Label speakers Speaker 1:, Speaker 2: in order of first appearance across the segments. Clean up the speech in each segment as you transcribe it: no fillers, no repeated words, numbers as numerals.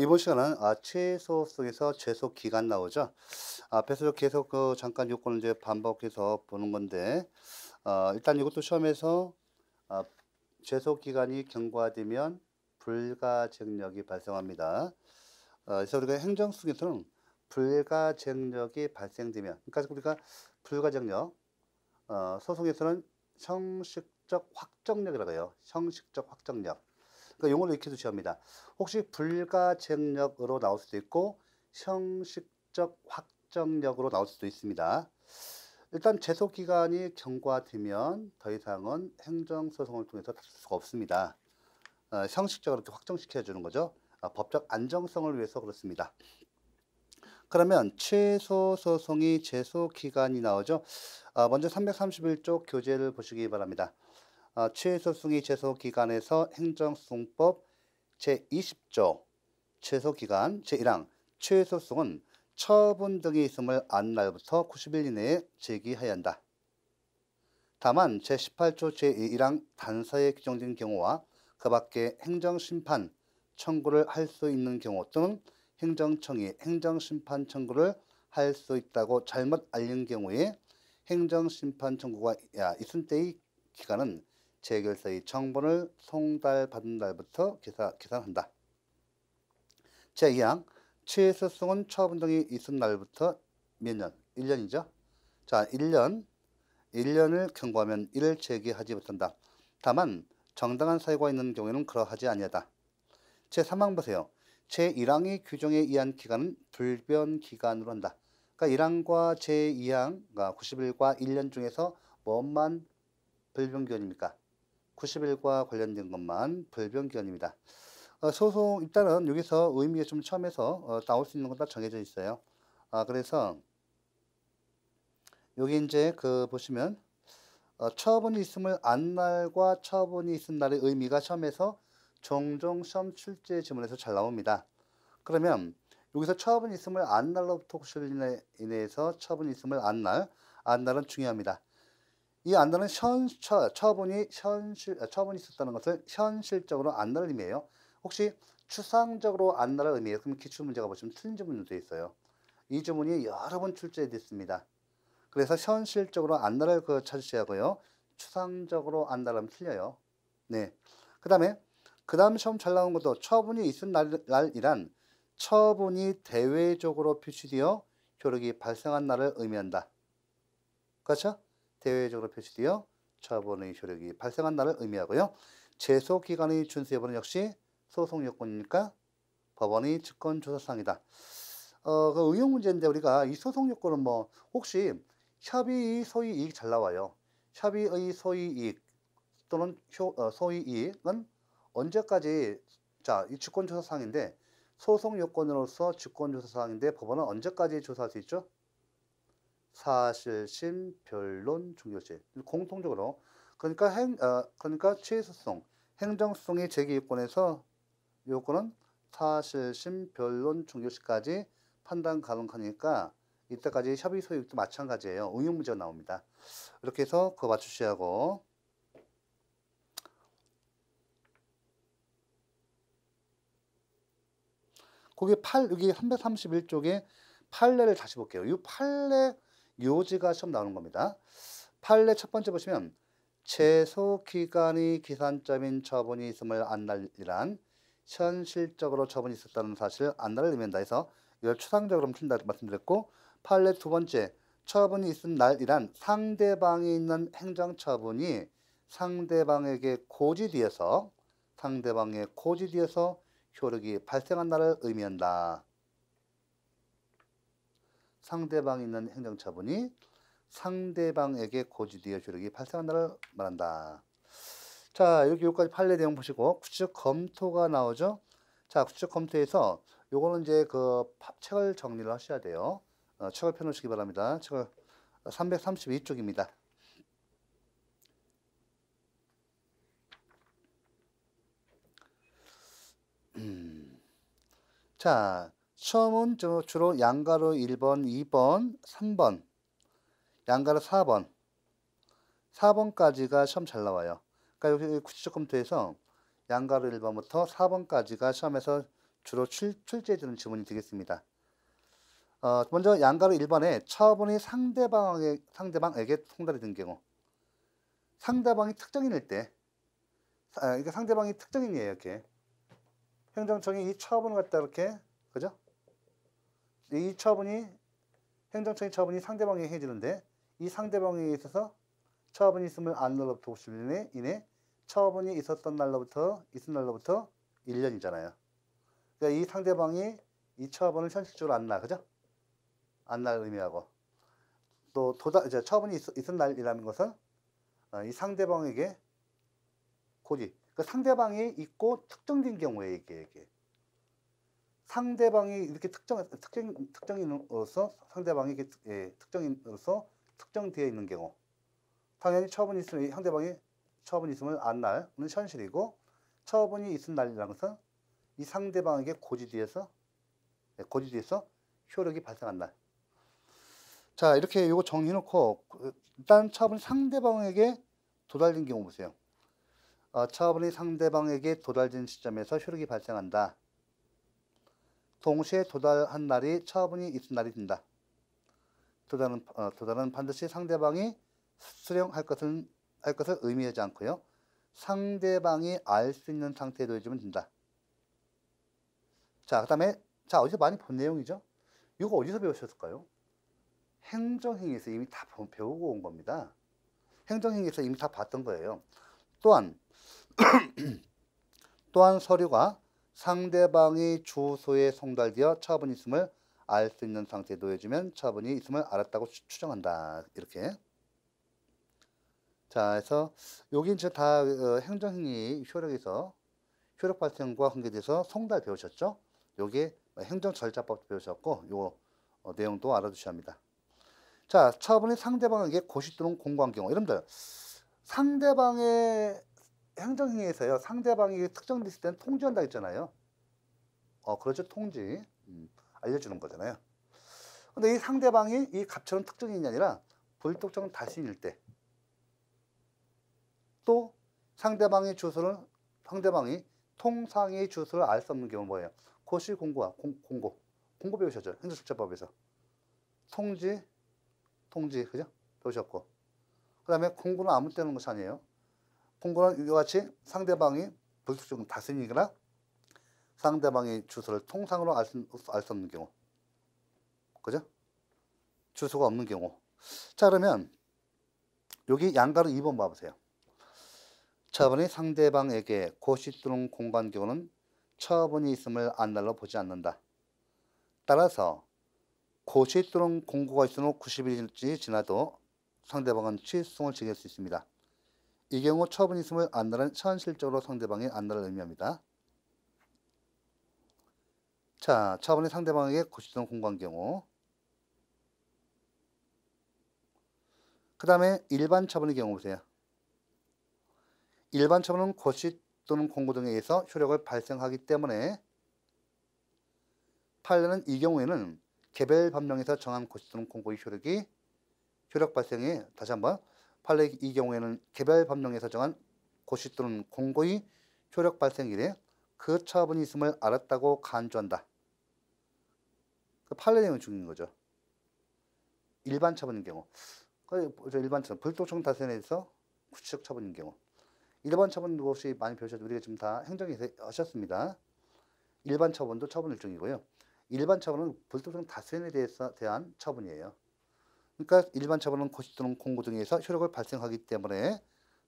Speaker 1: 이번 시간은 최소 속에서 최소 기간 나오죠. 앞에서 계속 잠깐 요건을 이제 반복해서 보는 건데, 일단 이것도 시험에서 아, 최소 기간이 경과되면 불가쟁력이 발생합니다. 그래서 우리가 행정 속에서는 불가쟁력이 발생되면, 그러니까 우리가 불가쟁력, 소송에서는 형식적 확정력이라고 해요. 형식적 확정력. 그러니까 용어를 익혀 두셔야 합니다. 혹시 불가쟁력으로 나올 수도 있고 형식적 확정력으로 나올 수도 있습니다. 일단 제소 기간이 경과되면 더 이상은 행정소송을 통해서 다툴 수가 없습니다. 형식적으로 이렇게 확정시켜 주는 거죠. 법적 안정성을 위해서 그렇습니다. 그러면 최소 소송이 제소 기간이 나오죠. 먼저 331조 교재를 보시기 바랍니다. 최소승의 제소기간에서 행정소송법 제20조 최소기간 제1항 최소승은 처분 등이 있음을 안 날부터 90일 이내에 제기해야 한다. 다만 제18조 제1항 단서에 규정된 경우와 그 밖에 행정심판 청구를 할 수 있는 경우 또는 행정청이 행정심판 청구를 할 수 있다고 잘못 알린 경우에 행정심판 청구가 있은 때의 기간은 재결서의 정본을 송달받은 날부터 계산한다. 제2항 최소승은 처분 등이 있은 날부터 몇 년? 1년이죠. 자, 1년을 경과하면 이를 제기하지 못한다. 다만 정당한 사유가 있는 경우에는 그러하지 아니하다. 제3항 보세요. 제1항의 규정에 의한 기간은 불변기간으로 한다. 그러니까 1항과 제2항, 그러니까 90일과 1년 중에서 뭐만 불변기간입니까? 90일과 관련된 것만 불변기간입니다. 소송 일단은 여기서 의미가 좀 처음에서 나올 수 있는 건 다 정해져 있어요. 그래서 여기 이제 보시면 처분이 있음을 안 날과 처분이 있은 날의 의미가 처음에서 종종 시험 출제 지문에서 잘 나옵니다. 그러면 여기서 처분이 있음을 안 날로부터 90일 이내에서 처분이 있음을 안 날은 중요합니다. 이 안날은 처분이 있었다는 것을 현실적으로 안날을 의미해요. 혹시 추상적으로 안날을 의미해요. 그럼 기출 문제가 보시면 틀린 지문도 되어 있어요. 이 지문이 여러 번 출제됐습니다. 그래서 현실적으로 안날을 찾으셔야 하고요. 추상적으로 안날하면 틀려요. 네. 그 다음 시험 잘 나온 것도 처분이 있은 날이란 처분이 대외적으로 표시되어 효력이 발생한 날을 의미한다. 그렇죠? 대외적으로 표시되어 처분의 효력이 발생한 날을 의미하고요. 제소기간의 준수 여부는 역시 소송 요건이니까 법원의 직권조사사항이다. 그 의용 문제인데 우리가 이 소송 요건은 뭐 혹시 협의의 소위 이익 잘 나와요. 협의의 소위 이익 또는 소위 이익은 언제까지 이 직권조사사항인데 소송 요건으로서 직권조사사항인데 법원은 언제까지 조사할 수 있죠? 사실심, 변론, 종료시 공통적으로 그러니까 취소송, 행정소송의 제기요건에서 요건은 사실심, 변론, 종료시까지 판단 가능하니까 이때까지 협의 소유도 마찬가지예요. 응용 문제가 나옵니다. 이렇게 해서 그거 맞추셔야 하고 여기 331쪽에 판례를 다시 볼게요. 이 판례 요지가 시험 나오는 겁니다. 판례 첫 번째 보시면 제소기간이 기산점인 처분이 있음을 안 날이란 현실적으로 처분이 있었다는 사실을 안 날을 의미한다 해서 이걸 추상적으로 튼다 말씀드렸고, 판례 두 번째 처분이 있은 날이란 상대방이 있는 행정처분이 상대방의 고지되어서 효력이 발생한 날을 의미한다. 상대방이 있는 행정처분이 상대방에게 고지되어 효력이 발생한 날을 말한다. 자, 여기까지 판례 내용 보시고 구체적 검토가 나오죠. 자, 구체적 검토에서 요거는 이제 책을 정리를 하셔야 돼요. 책을 펴놓으시기 바랍니다. 책을 332쪽입니다. 자, 시험은 주로 양가로 1번, 2번, 3번, 양가로 4번까지가 시험 잘 나와요. 그러니까 여기 구체적 검토에서 양가로 1번부터 4번까지가 시험에서 주로 출제해주는 지문이 되겠습니다. 먼저 양가로 1번에 처분이 상대방에게 송달이 된 경우, 상대방이 특정인일 때, 그러니까 상대방이 특정인이에요. 이렇게 행정청이 이 처분을 갖다 이렇게, 그죠? 이 처분이, 행정청의 처분이 상대방에게 해지는데, 이 상대방에 있어서 처분이 있음을 안 날로부터 50일 이내 처분이 있은 날로부터 1년이잖아요. 그러니까 이 상대방이 이 처분을 현실적으로 안 나, 그죠? 안 날 의미하고, 또 이제 처분이 있은 날이라는 것은 이 상대방에게 고지, 그 상대방이 있고 특정된 경우에 이게 상대방이 이렇게 특정인으로서 상대방이 특정인으로서 특정되어 있는 경우, 당연히 처분이 있으면 상대방이 처분이 있음을 안 날은 현실이고, 처분이 있은 날이라는 것은 이 상대방에게 고지돼서 효력이 발생한 날. 자, 이렇게 요거 정리해놓고 일단 처분이 상대방에게 도달된 경우 보세요. 처분이 상대방에게 도달된 시점에서 효력이 발생한다. 동시에 도달한 날이 처분이 있은 날이 된다. 도달은 반드시 상대방이 수령할 것을 의미하지 않고요. 상대방이 알 수 있는 상태에 놓여지면 된다. 자, 그 다음에, 자, 어디서 많이 본 내용이죠? 이거 어디서 배우셨을까요? 행정행위에서 이미 다 배우고 온 겁니다. 행정행위에서 이미 다 봤던 거예요. 또한 서류가 상대방의 주소에 송달되어 처분이 있음을 알 수 있는 상태에 놓여지면 처분이 있음을 알았다고 추정한다. 이렇게. 자, 그래서 여기 이제 다 행정행위 효력에서 효력 발생과 관계돼서 송달 배우셨죠? 요게 행정절차법 배우셨고, 요 내용도 알아두셔야 합니다. 자, 처분이 상대방에게 고시 또는 공고한 경우, 여러분들 상대방의 행정행위에서요, 상대방이 특정됐을 때는 통지한다 했잖아요. 그렇죠. 통지. 알려주는 거잖아요. 근데 이 상대방이 이 갑처럼 특정인이 아니라 불특정 다수인일 때, 또 상대방이 통상의 주소를 알 수 없는 경우 뭐예요? 고시, 공고와 공고 배우셨죠? 행정절차법에서. 통지, 그죠? 배우셨고. 그 다음에 공고는 아무 때는 것이 아니에요. 공고는 이와 같이 상대방이 불특정 다수인이거나 상대방의 주소를 통상으로 알 수 없는 경우. 그죠? 주소가 없는 경우. 자, 그러면 여기 양가로 2번 봐보세요. 처분이 상대방에게 고시 또는 공고한 경우는 처분이 있음을 안 날로 보지 않는다. 따라서 고시 또는 공고가 있은 후 90일이 지나도 상대방은 취소송을 제기할 수 있습니다. 이 경우 처분이 있음을 안 날은 현실적으로 상대방이 안 날을 의미합니다. 자, 처분이 상대방에게 고시 또는 공고한 경우. 그 다음에 일반 처분의 경우 보세요. 일반 처분은 고시 또는 공고 등에 의해서 효력을 발생하기 때문에 판례는 이 경우에는 개별 법령에서 정한 고시 또는 공고의 효력 발생에, 다시 한번, 판례 이 경우에는 개별 법령에서 정한 고시 또는 공고의 효력 발생일에 그 처분이 있음을 알았다고 간주한다. 그 판례 내용이 중요한 거죠. 일반 처분인 경우. 일반 처분, 불특정 다수인에 대해서 구체적 처분인 경우. 일반 처분도 혹시 많이 배우셨죠? 우리가 지금 다 행정에서 하셨습니다. 일반 처분도 처분 일종이고요. 일반 처분은 불특정 다수인에 대한 처분이에요. 그러니까 일반 처분은 고시 또는 공고 등에서 효력을 발생하기 때문에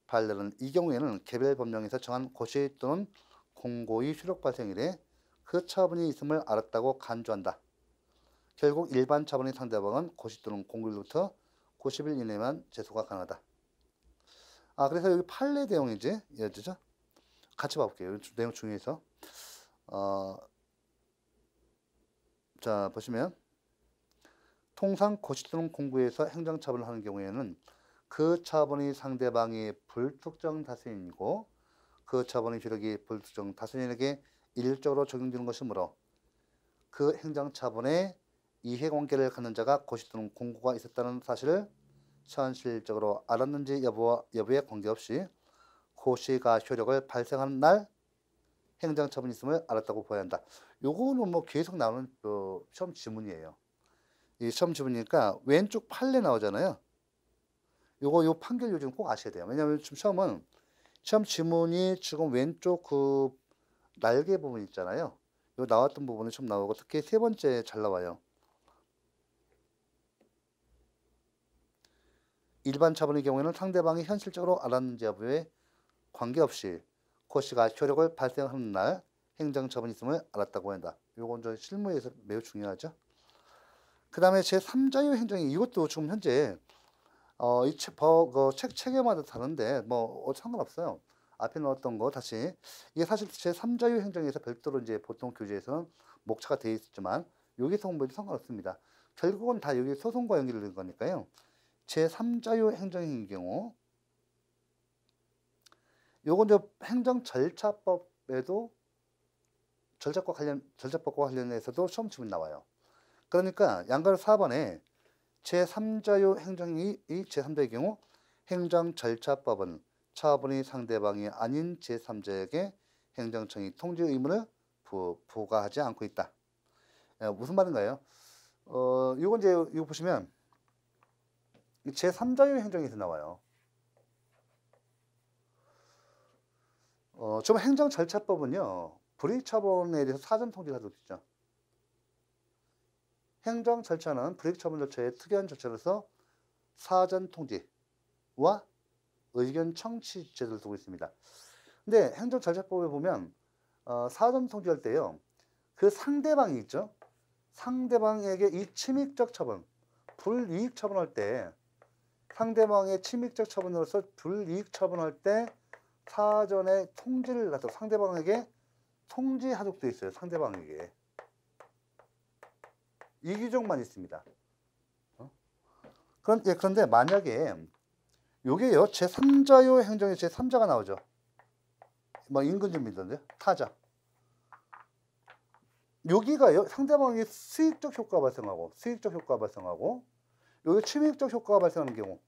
Speaker 1: 판례는 이 경우에는 개별 법령에서 정한 고시 또는 공고의 효력 발생일에 그 처분이 있음을 알았다고 간주한다. 결국 일반 처분의 상대방은 고시 또는 공고일로부터 90일 이내만 제소가 가능하다. 그래서 여기 판례 내용이지, 예죠? 같이 봐볼게요. 내용 중에서. 자, 보시면 통상 고시 또는 공고에서 행정처분을 하는 경우에는 그 처분이 상대방이 불특정 다수인이고 그 처분의 효력이 불특정 다수인에게 일률적으로 적용되는 것이므로 그 행정처분에 이해관계를 갖는 자가 고시 또는 공고가 있었다는 사실을 현실적으로 알았는지 여부에 관계없이 고시가 효력을 발생하는 날 행정처분이 있음을 알았다고 보아야 한다. 요거는 뭐 계속 나오는 시험 지문이에요. 이 시험 지문이니까 왼쪽 판례 나오잖아요. 요 판결 요즘 꼭 아셔야 돼요. 왜냐하면 지금 시험 지문이 지금 왼쪽 그 날개 부분 있잖아요. 요 나왔던 부분이 좀 나오고 특히 세 번째 잘 나와요. 일반 처분의 경우에는 상대방이 현실적으로 알았는지 여부에 관계없이 고시가 효력을 발생하는 날 행정처분이 있음을 알았다고 한다. 요건 저 실무에서 매우 중요하죠. 그 다음에 제3자유 행정이 이것도 지금 현재 이 책 체계마다 다른데 뭐 상관없어요. 앞에 넣었던 거 다시 이게 사실 제3자유 행정에서 별도로 이제 보통 교재에서는 목차가 되어 있지만 여기서 공부해도 상관없습니다. 결국은 다 여기 소송과 연결된 거니까요. 제3자유 행정의 경우 요건 저 행정절차법에도 절차법과 관련해서도 시험 지문 나와요. 그러니까 양가로 4번에 제3자유 행정이 제3자의 경우 행정절차법은 처분이 상대방이 아닌 제3자에게 행정청이 통지 의무를 부과하지 않고 있다. 무슨 말인가요? 요건 이제 이거 보시면 제3자유 행정에서 나와요. 좀 행정절차법은요. 불이익처분에 대해서 사전 통지가 하도록 있죠. 행정절차는 불이익처분 절차의 특이한 절차로서 사전 통지와 의견 청취 제도를 두고 있습니다. 근데 행정절차법에 보면 사전 통지할 때요. 그 상대방이 있죠. 상대방에게 이 침입적 처분, 불이익 처분할 때 상대방의 침입적 처분으로서 불이익 처분할 때 사전에 통지를 하도록 상대방에게 통지하도록 되어 있어요. 상대방에게. 이 규정만 있습니다. 그런데 만약에 요게요. 제3자요 행정에 제3자가 나오죠. 뭐 인근주민인데 타자. 여기가요. 상대방에게 수익적 효과가 발생하고 여기 침입적 효과가 발생하는 경우.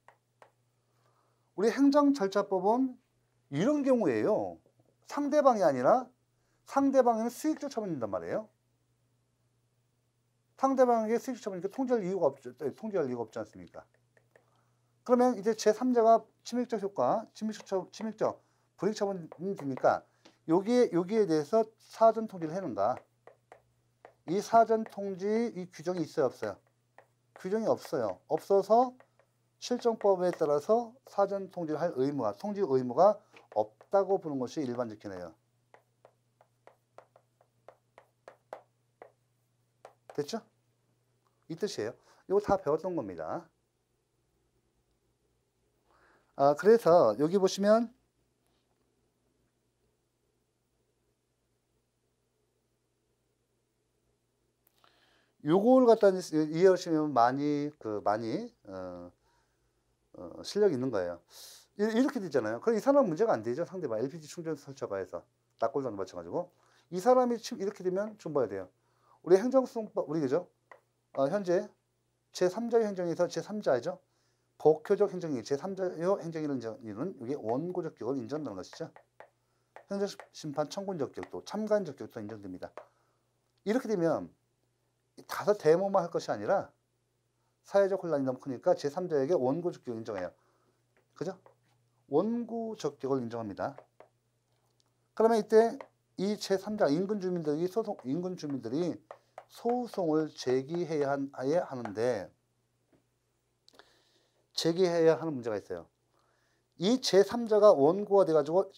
Speaker 1: 우리 행정절차법은 이런 경우에요. 상대방이 아니라 상대방에는 수익적 처분이 된단 말이에요. 상대방에게 수익적 처분이니까 통지할 이유가 없지 않습니까? 그러면 이제 제3자가 침입적 효과, 침입적 불이익 처분이 되니까 여기에 대해서 사전 통지를 해놓는가? 이 사전 통지 이 규정이 있어요, 없어요? 규정이 없어요. 없어서 실정법에 따라서 사전 통지를 할 통지 의무가 없다고 보는 것이 일반적 견해예요. 됐죠? 이 뜻이에요. 이거 다 배웠던 겁니다. 그래서 여기 보시면 요걸 갖다 이해하시면 많이 실력이 있는 거예요. 이렇게 되잖아요. 그럼 이 사람 문제가 안 되죠. 상대방 LPG 충전 설치가 해서 낙골당도 마찬가지고 이 사람이 이렇게 되면 좀 봐야 돼요. 우리 행정소송법 우리 그죠? 현재 제3자의 행정에서 제3자죠. 법효적 행정이 제3자의 행정이라는 이게 원고적 격을 인정한다는 것이죠. 행정심판 청구적 격도 참관적 격도 인정됩니다. 이렇게 되면 다섯 대모만 할 것이 아니라 사회적 혼란이 너무 크니까 제3자에게 원고적 격을 인정해요. 그죠? 원고적 격을 인정합니다. 그러면 이때 이 제3자 인근 주민들이 소송을 제기해야 하는데 제기해야 하는 문제가 있어요. 이 제3자가 원고가 돼가지고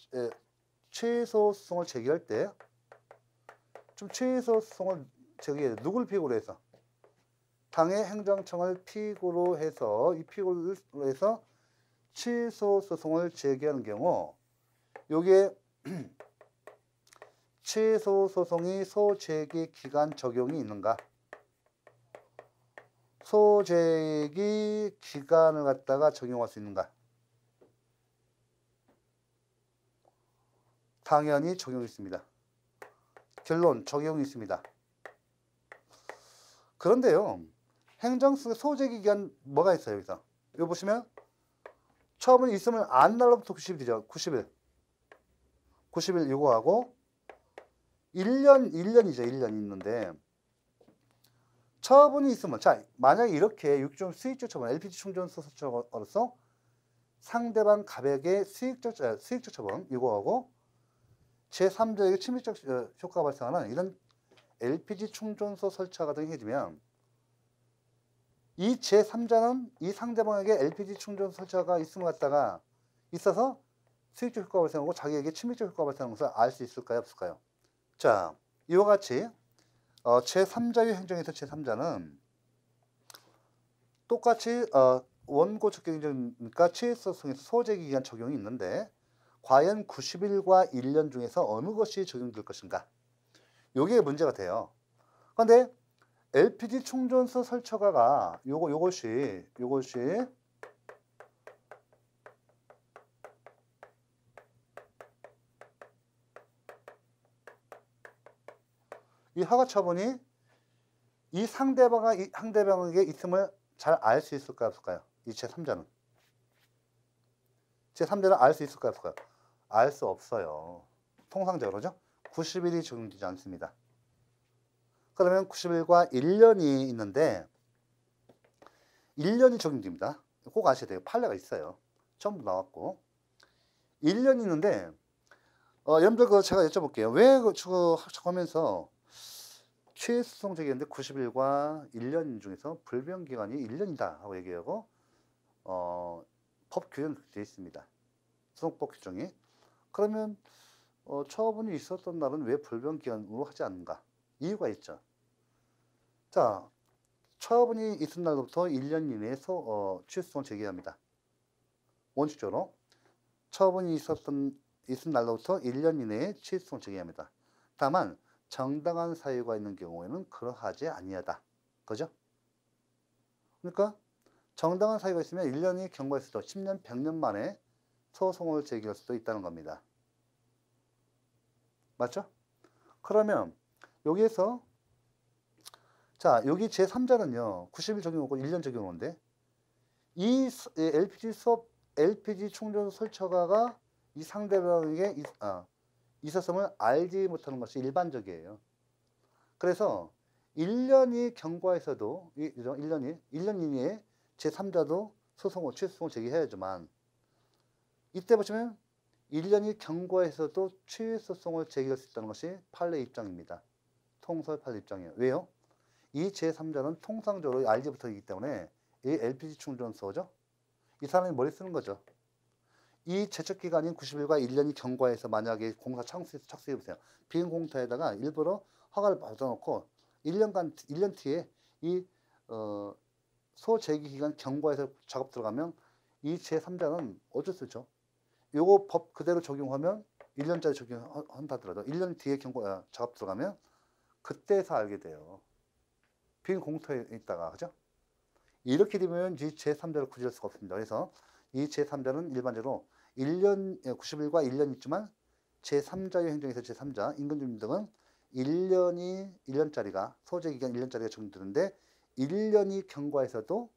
Speaker 1: 최소 소송을 제기할 때 좀 최소 소송을 제기해야 돼요. 누굴 피고로 해서? 당해 행정청을 피고로 해서 이 피고로 해서 취소 소송을 제기하는 경우 여기에 취소 소송이 소제기 기간 적용이 있는가? 소제기 기간을 갖다가 적용할 수 있는가? 당연히 적용이 있습니다. 결론 적용이 있습니다. 그런데요. 행정수의 소제기 기간 뭐가 있어요? 여기서. 여기 보시면 처음은 있으면 안 날로부터 90일이죠. 90일. 90일 요거하고 1년이죠. 1년 있는데 처분이 있으면 자 만약에 이렇게 육종 수익적 처분 LPG 충전소 설치로서 상대방 가백의 수익적 처분 이거하고 제3자에게 침해적 효과가 발생하는 이런 LPG 충전소 설치가 등이 해지면 이 제3자는 이 상대방에게 LPG 충전소 설치가 있음을 갖다가 있어서 수익적 효과가 발생하고 자기에게 침해적 효과가 발생하는 것을 알 수 있을까요? 없을까요? 자, 이와 같이 제3자의 행정에서 제3자는 똑같이 원고 적격인정이니까 취소성에서 소재기 기간 적용이 있는데 과연 90일과 1년 중에서 어느 것이 적용될 것인가? 요게 문제가 돼요. 그런데 LPG 충전소 설치허가가 요것이 이 허가 처분이 이 상대방에게 있음을 잘 알 수 있을까요? 없을까요? 이 제3자는. 제3자는 알 수 있을까요? 없을까요? 알 수 없어요. 통상적으로죠. 90일이 적용되지 않습니다. 그러면 90일과 1년이 있는데 1년이 적용됩니다. 꼭 아셔야 돼요. 판례가 있어요. 처음부터 나왔고 1년이 있는데 여러분들 제가 여쭤볼게요. 왜 저거 하면서 취소성 제기했는데 90일과 1년 중에서 불변기간이 1년이다 하고 얘기하고 법 규정이 되어 있습니다. 소송법 규정이. 그러면 처분이 있었던 날은 왜 불변기간으로 하지 않는가? 이유가 있죠. 자, 처분이 있은 날로부터 1년 이내에 취소성을 제기합니다. 원칙적으로 처분이 있은 날로부터 1년 이내에 취소성을 제기합니다. 다만 정당한 사유가 있는 경우에는 그러하지 아니하다. 그죠? 그러니까 정당한 사유가 있으면 1년이 경과했을 때 10년, 100년 만에 소송을 제기할 수도 있다는 겁니다. 맞죠? 그러면 여기에서 자 여기 제3자는요 90일 적용하고 1년 적용하는데 이 LPG 충전 설치허가가 이 상대방에게 있었음을 알지 못하는 것이 일반적이에요. 그래서 1년이 경과해서도 1년 이내에 제3자도 취소송을 제기해야지만 이때 보시면 1년이 경과해서도 취소송을 제기할 수 있다는 것이 판례 입장입니다. 통설 판례 입장이에요. 왜요? 이 제3자는 통상적으로 알지 못하기 때문에 이 LPG 충전소죠. 이 사람이 머리 쓰는 거죠. 이 제척기간인 90일과 1년이 경과해서 만약에 공사 착수해보세요. 비행 공사에다가 일부러 허가를 받아놓고 1년 뒤에 이 소재기기간 경과해서 작업 들어가면 이 제3자는 어쩔 수 없죠. 요거 법 그대로 적용하면 1년짜리 적용한다 하더라도 1년 뒤에 작업 들어가면 그때서 알게 돼요. 비행 공터에 있다가 그죠? 이렇게 되면 이 제3자를 구제할 수가 없습니다. 그래서 이 제3자는 일반적으로 90일과 1년 있지만 제3자의 행정에서 제3자 임금주민 등은 1년짜리가 소재기간 1년짜리가 적용되는데 1년이 경과해서도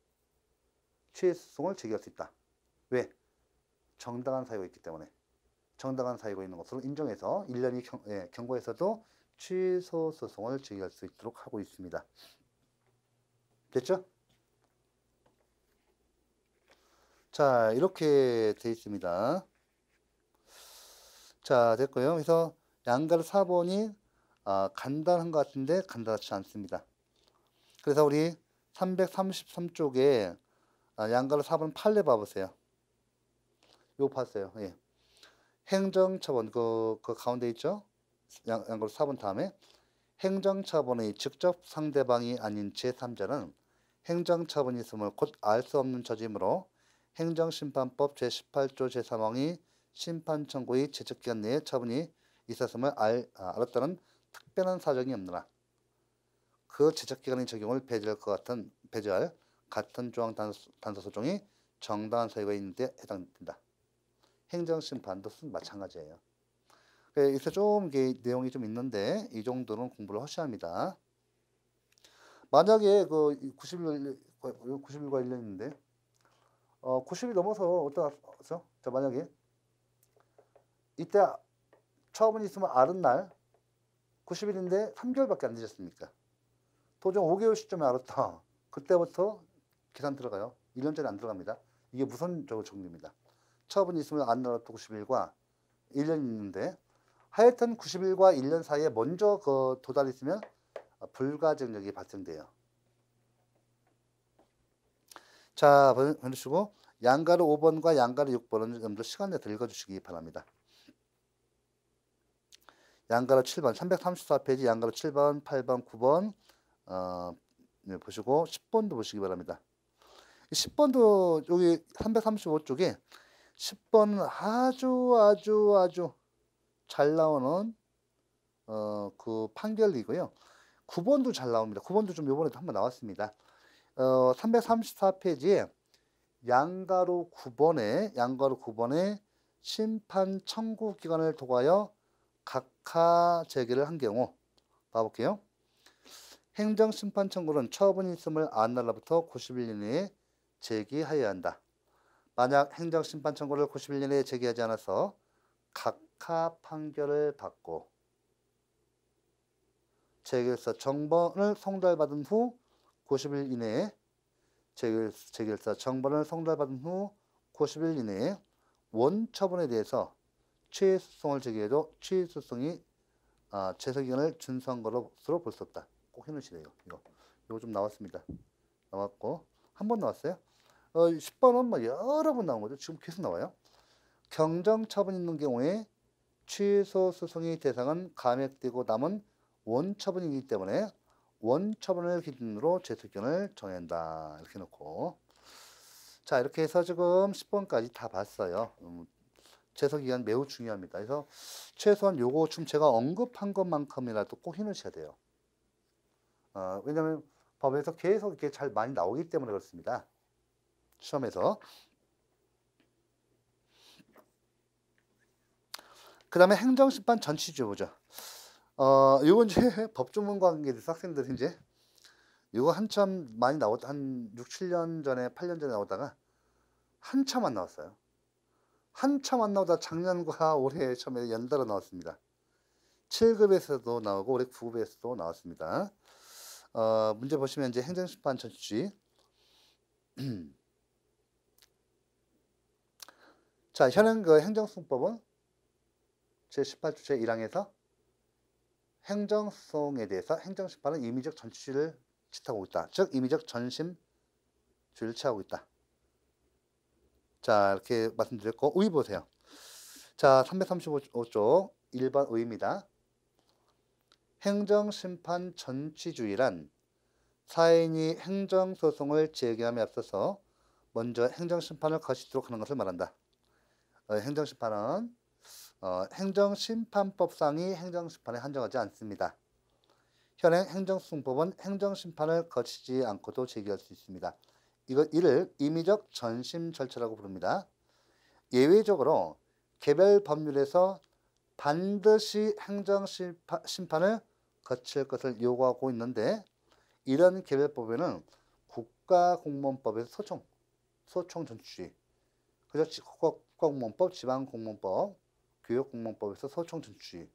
Speaker 1: 취소송을 제기할 수 있다. 왜? 정당한 사유가 있기 때문에 정당한 사유가 있는 것으로 인정해서 1년이 경과해서도 취소 소송을 제기할 수 있도록 하고 있습니다. 됐죠? 자, 이렇게 돼 있습니다. 자, 됐고요. 그래서 양가를 4번이 간단한 것 같은데 간단하지 않습니다. 그래서 우리 333쪽에 양가를 4번 판례 봐보세요. 요거 봤어요. 예. 행정처분 그 가운데 있죠? 양가를 4번 다음에 행정처분의 직접 상대방이 아닌 제3자는 행정처분이 있음을 곧 알 수 없는 처지이므로 행정심판법 제18조 제3항이 심판청구의 제척기간 내에 처분이 있었음을 알았다는 특별한 사정이 없느나 그 제척기간의 적용을 배제할 같은 조항 단서소종이 정당한 사유가 있는데 해당된다. 행정심판도 마찬가지예요. 그래서 좀 내용이 좀 있는데 이 정도는 공부를 하셔야 합니다. 만약에 그 90일과 1년 있는데 90일 넘어서 어떠죠? 자, 만약에 이때 처분이 있으면 아는 날 90일인데 3개월밖에 안 되셨습니까? 도정 5개월 시점에 알았다. 그때부터 계산 들어가요. 1년짜리 안 들어갑니다. 이게 무슨 정리입니다. 처분이 있으면 안 알았다 90일과 1년 있는데 하여튼 90일과 1년 사이에 먼저 그 도달했으면 불가증력이 발생돼요. 자, 보내주시고 양가루 5번과 양가루 6번은 여러분들 시간 내서 읽어주시기 바랍니다. 양가루 7번 334페이지 양가루 7번 8번 9번 네, 보시고 10번도 보시기 바랍니다. 10번도 여기 335쪽에 10번은 아주 잘 나오는 그 판결이고요. 9번도 잘 나옵니다. 9번도 좀 요번에도 한번 나왔습니다. 334페이지에 양가루 9번에 심판 청구 기간을 도과하여 각하 제기를 한 경우 봐볼게요. 행정심판 청구는 처분이 있음을 안 날로부터 90일 이내에 제기하여야 한다. 만약 행정심판 청구를 90일 이내에 제기하지 않아서 각하 판결을 받고 제결서 정본을 송달받은 후 90일 이내에 제결서 정본을 송달받은 후 90일 이내에 원처분에 대해서 취소송을 제기해도 취소송이 제소기간을 준수한 것으로 볼 수 없다. 꼭 해놓으시래요. 이거 좀 나왔습니다. 나왔고 한 번 나왔어요. 10번은 뭐 여러 번 나온 거죠. 지금 계속 나와요. 경정처분 있는 경우에 취소 소송의 대상은 감액되고 남은 원처분이기 때문에 원처분을 기준으로 제소기간을 정해야 한다. 이렇게 놓고 자 이렇게 해서 지금 10번까지 다 봤어요. 제소기간 매우 중요합니다. 그래서 최소한 요거 지금 제가 언급한 것만큼이라도 꼭 해놓으셔야 돼요. 왜냐하면 법에서 계속 이렇게 잘 많이 나오기 때문에 그렇습니다. 시험에서. 그 다음에 행정심판 전치주 보죠. 요건 이제 법조문 관계에서 학생들이 이제 요거 한참 많이 한 6, 7년 전에 8년 전에 나오다가 한참 안 나왔어요. 한참 안 나오다 작년과 올해 처음에 연달아 나왔습니다. 7급에서도 나오고 올해 9급에서도 나왔습니다. 문제 보시면 이제 행정심판 전치주. 자, 현행 그 행정소송법은 제18조 제1항에서 행정소송에 대해서 행정심판은 임의적 전치주를 취하고 있다. 즉 임의적 전심주의를 취하고 있다. 자 이렇게 말씀드렸고 의 보세요. 자 335쪽 1번 의입니다. 행정심판 전치주의란 사인이 행정소송을 제기함에 앞서서 먼저 행정심판을 거치도록 하는 것을 말한다. 행정심판은 행정심판법상이 행정심판에 한정하지 않습니다. 현행 행정소송법은 행정심판을 거치지 않고도 제기할 수 있습니다. 이를 임의적 전심 절차라고 부릅니다. 예외적으로 개별 법률에서 반드시 행정심판을 거칠 것을 요구하고 있는데 이런 개별법에는 국가공무원법에서 소총 전치주의, 그죠? 국가공무원법, 지방공무원법, 교육공무원법에서 소총 전치주의,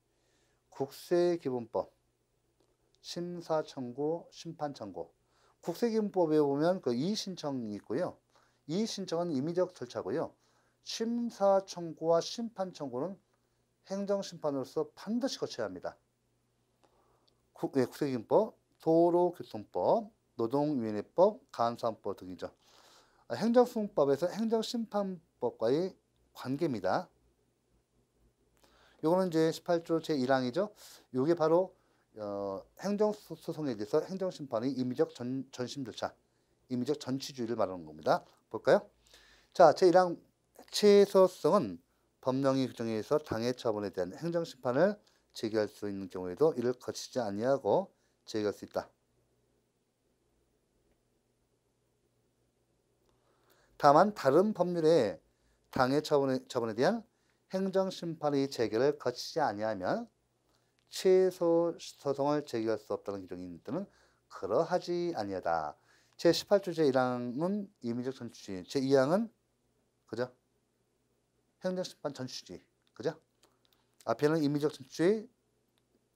Speaker 1: 국세기본법, 심사청구, 심판청구. 국세기본법에 보면 그 이의신청이 있고요. 이의신청은 임의적 절차고요. 심사청구와 심판청구는 행정심판으로서 반드시 거쳐야 합니다. 국세기본법, 도로교통법, 노동위원회법, 간사법 등이죠. 행정소송법에서 행정심판법과의 관계입니다. 요거는 이제 18조 제1항이죠. 요게 바로 행정소송에 대해서 행정심판의 임의적 전심 절차, 임의적 전치주의를 말하는 겁니다. 볼까요? 자, 제1항 취소성은 법령의 규정에 의해서 당해 처분에 대한 행정심판을 제기할 수 있는 경우에도 이를 거치지 아니하고 제기할 수 있다. 다만 다른 법률에 당해 처분에 대한 행정심판의 제기를 거치지 아니하면 취소 소송을 제기할 수 없다는 규정이 있는 때는 그러하지 아니하다. 제18조 제1항은 임의적 전치주의, 제2항은 그죠? 행정심판 전치주의, 그죠? 앞에는 임의적 전치주의,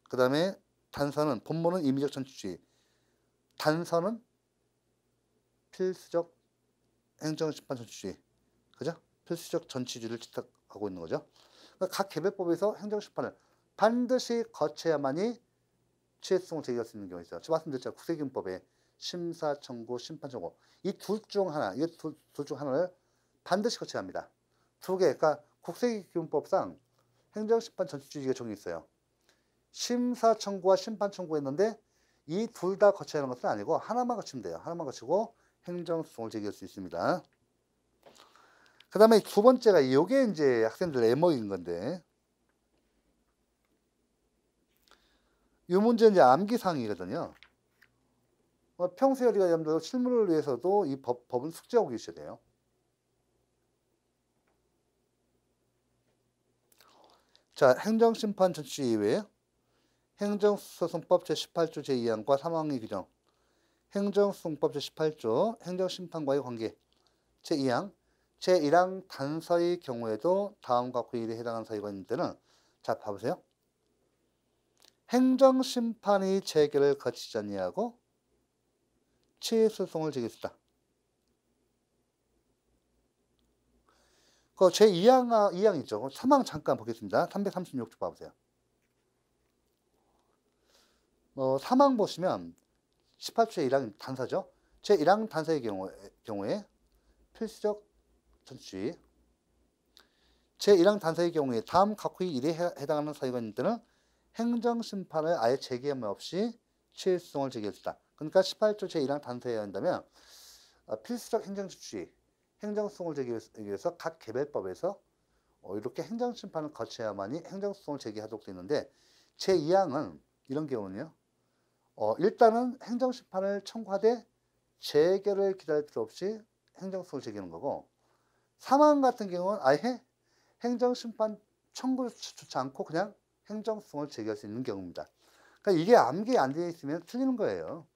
Speaker 1: 그 다음에 단서는 본문은 임의적 전치주의, 단서는 필수적 행정심판 전치주의, 그죠? 필수적 전치주의를 채택하고 있는 거죠. 그러니까 각 개별법에서 행정심판을 반드시 거쳐야만이 취해수송을 제기할 수 있는 경우가 있어요. 제가 말씀드렸죠. 국세기준법에 심사 청구, 심판 청구 이 둘 중 하나, 이 둘 중 하나를 반드시 거쳐야 합니다. 두 개, 그러니까 국세기준법상 행정심판 전치주의가 정해 있어요. 심사 청구와 심판 청구했는데 이 둘 다 거쳐야 하는 것은 아니고 하나만 거치면 돼요. 하나만 거치고 행정소송을 제기할 수 있습니다. 그 다음에 두 번째가 이게 이제 학생들 애먹인 건데 이 문제는 이제 암기사항이거든요. 평소에 우리가 여러분들 실무를 위해서도 이 법은 숙지하고 계셔야 돼요. 자, 행정심판 전치주의 이외에 행정소송법 제18조 제2항과 3항의 규정, 행정소송법 제18조 행정심판과의 관계 제2항, 제1항 단서의 경우에도 다음과 구일에 해당하는 사유가 있는 때는 자 봐보세요. 행정심판이 재결을 거치지 아니하고 취소송을 제기했다. 그 제2항 있죠. 3항 잠깐 보겠습니다. 336조 봐보세요. 3항 보시면 18조의 1항 단서죠. 제1항 단서의 경우에 필수적 전치주의, 제1항 단서의 경우에 다음 각후의 일에 해당하는 사유가 있는 때는 행정심판을 아예 제기함 없이 취소송을 제기했다. 그러니까 18조 제1항 단서에 한다면 필수적 행정주의, 행정소송을 제기하기 위해서 각 개별법에서 이렇게 행정심판을 거쳐야만이 행정소송을 제기하도록 되어 있는데 제2항은 이런 경우는요. 일단은 행정심판을 청구하되 재결을 기다릴 필요 없이 행정소송을 제기하는 거고 3항 같은 경우는 아예 행정심판 청구조차 않고 그냥 행정소송을 제기할 수 있는 경우입니다. 그러니까 이게 암기 안 되어 있으면 틀리는 거예요.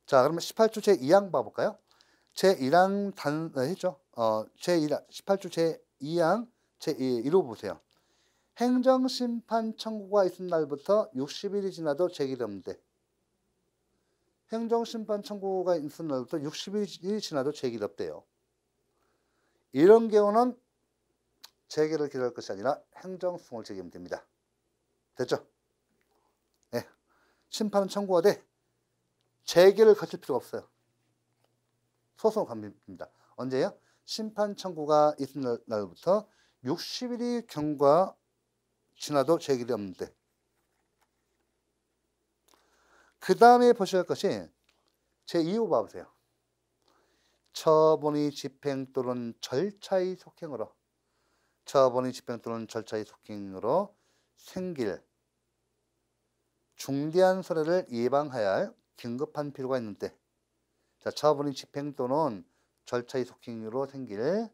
Speaker 1: 자, 그러면 18조 제2항 봐볼까요? 제1항 했죠? 18조 제2항 제1호 보세요. 행정심판 청구가 있은 날부터 60일이 지나도 제기가 없는데 행정심판 청구가 있은 날부터 60일이 지나도 제기가 없대요. 이런 경우는 재개를 기다릴 것이 아니라 행정소송을 제기하면 됩니다. 됐죠? 네. 심판은 청구가 돼 재개를 거칠 필요가 없어요. 소송을 가면 됩니다. 언제요? 심판 청구가 있은 날부터 60일이 경과 지나도 제기가 없는데 그 다음에 보셔야 할 것이 제2호 봐보세요. 처분의 집행 또는 절차의 속행으로 생길 중대한 손해를 예방해야 할 긴급한 필요가 있는데 자, 처분의 집행 또는 절차의 속행으로 생길